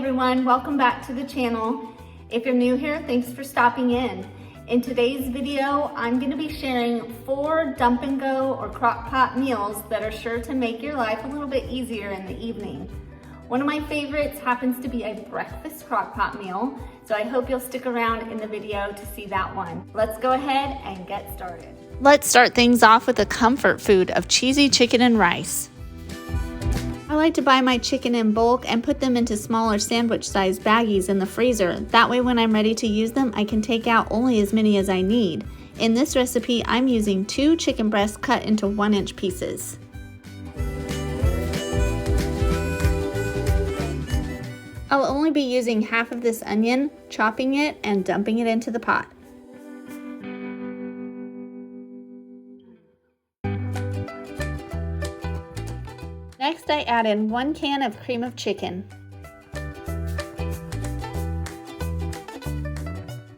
everyone, welcome back to the channel. If you're new here, thanks for stopping in. In today's video, I'm going to be sharing 4 dump and go or crock pot meals that are sure to make your life a little bit easier in the evening. One of my favorites happens to be a breakfast crock pot meal, so I hope you'll stick around in the video to see that one. Let's go ahead and get started. Let's start things off with a comfort food of cheesy chicken and rice. I like to buy my chicken in bulk and put them into smaller sandwich-sized baggies in the freezer. That way when I'm ready to use them, I can take out only as many as I need. In this recipe, I'm using 2 chicken breasts cut into 1-inch pieces. I'll only be using half of this onion, chopping it and dumping it into the pot. Next, I add in 1 can of cream of chicken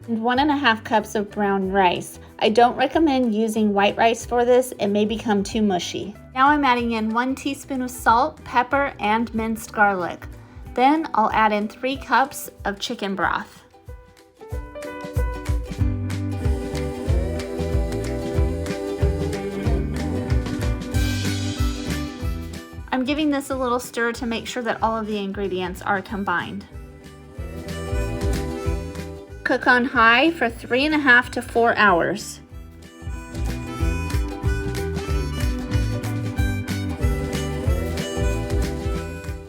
and 1½ cups of brown rice. I don't recommend using white rice for this, it may become too mushy. Now I'm adding in 1 teaspoon of salt, pepper, and minced garlic. Then I'll add in 3 cups of chicken broth. I'm giving this a little stir to make sure that all of the ingredients are combined. Cook on high for 3½ to 4 hours.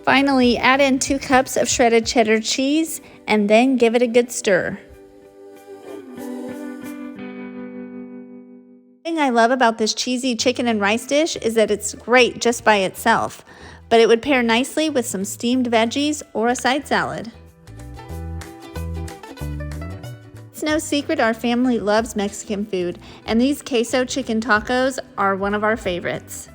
Finally, add in 2 cups of shredded cheddar cheese and then give it a good stir. The thing I love about this cheesy chicken and rice dish is that it's great just by itself, but it would pair nicely with some steamed veggies or a side salad. It's no secret our family loves Mexican food, and these queso chicken tacos are one of our favorites.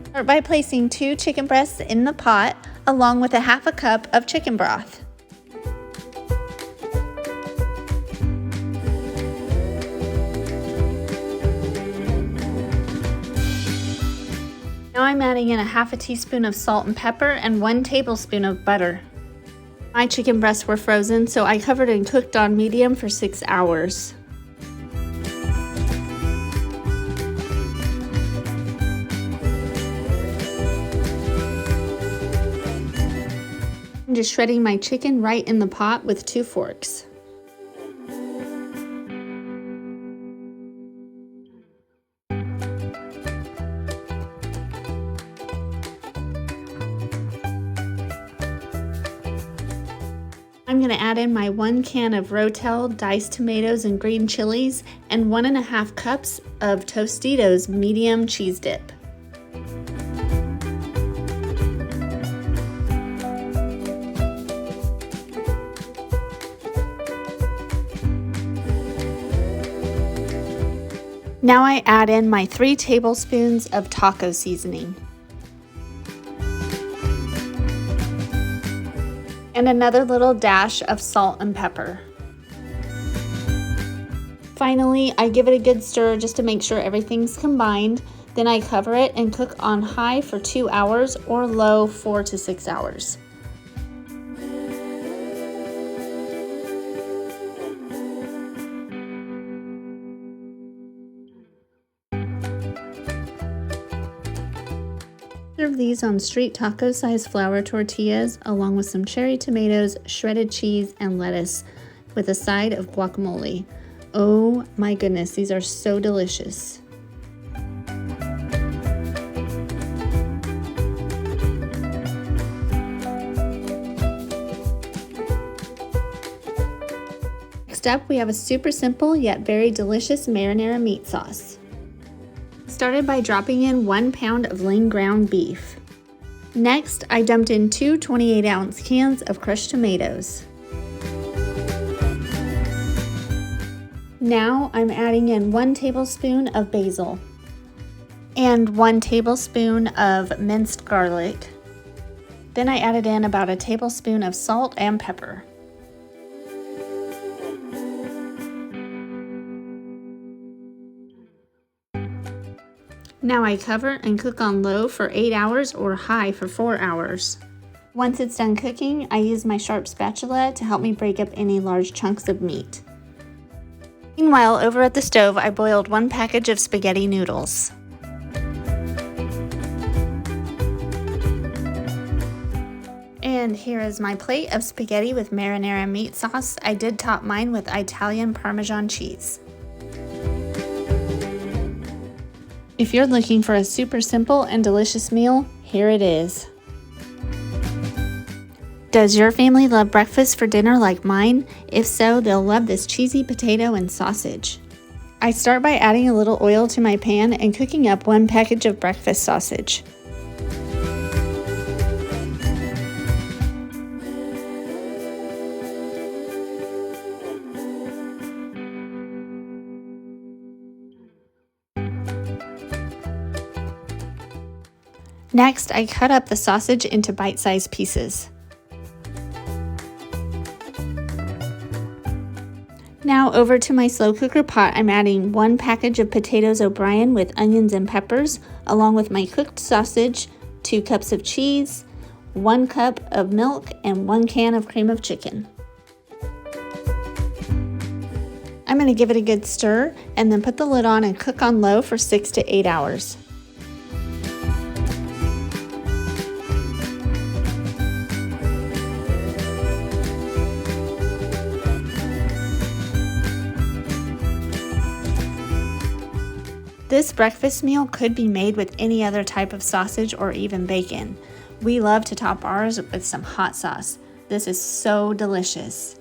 Start by placing 2 chicken breasts in the pot along with ½ cup of chicken broth. Now I'm adding in ½ teaspoon of salt and pepper and 1 tablespoon of butter. My chicken breasts were frozen, so I covered and cooked on medium for 6 hours. I'm just shredding my chicken right in the pot with 2 forks. I'm going to add in my 1 can of Rotel diced tomatoes and green chilies and 1½ cups of Tostitos medium cheese dip. Now I add in my 3 tablespoons of taco seasoning. And another little dash of salt and pepper. Finally, I give it a good stir just to make sure everything's combined. Then I cover it and cook on high for 2 hours or low 4 to 6 hours. Serve these on street taco size flour tortillas along with some cherry tomatoes, shredded cheese, and lettuce with a side of guacamole. Oh my goodness, these are so delicious. Next up, we have a super simple yet very delicious marinara meat sauce. Started by dropping in 1 pound of lean ground beef. Next, I dumped in 2 28-ounce cans of crushed tomatoes. Now I'm adding in 1 tablespoon of basil and 1 tablespoon of minced garlic. Then I added in about a tablespoon of salt and pepper. Now I cover and cook on low for 8 hours or high for 4 hours. Once it's done cooking, I use my sharp spatula to help me break up any large chunks of meat. Meanwhile, over at the stove, I boiled 1 package of spaghetti noodles. And here is my plate of spaghetti with marinara meat sauce. I did top mine with Italian Parmesan cheese. If you're looking for a super simple and delicious meal, here it is. Does your family love breakfast for dinner like mine? If so, they'll love this cheesy potato and sausage. I start by adding a little oil to my pan and cooking up 1 package of breakfast sausage. Next, I cut up the sausage into bite-sized pieces. Now over to my slow cooker pot, I'm adding 1 package of potatoes O'Brien with onions and peppers, along with my cooked sausage, 2 cups of cheese, 1 cup of milk, and 1 can of cream of chicken. I'm going to give it a good stir and then put the lid on and cook on low for 6 to 8 hours. This breakfast meal could be made with any other type of sausage or even bacon. We love to top ours with some hot sauce. This is so delicious.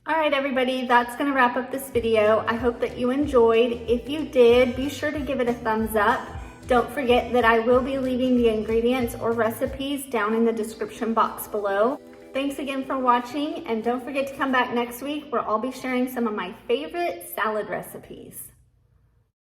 All right, everybody, that's gonna wrap up this video. I hope that you enjoyed. If you did, be sure to give it a thumbs up. Don't forget that I will be leaving the ingredients or recipes down in the description box below. Thanks again for watching, and don't forget to come back next week where I'll be sharing some of my favorite salad recipes.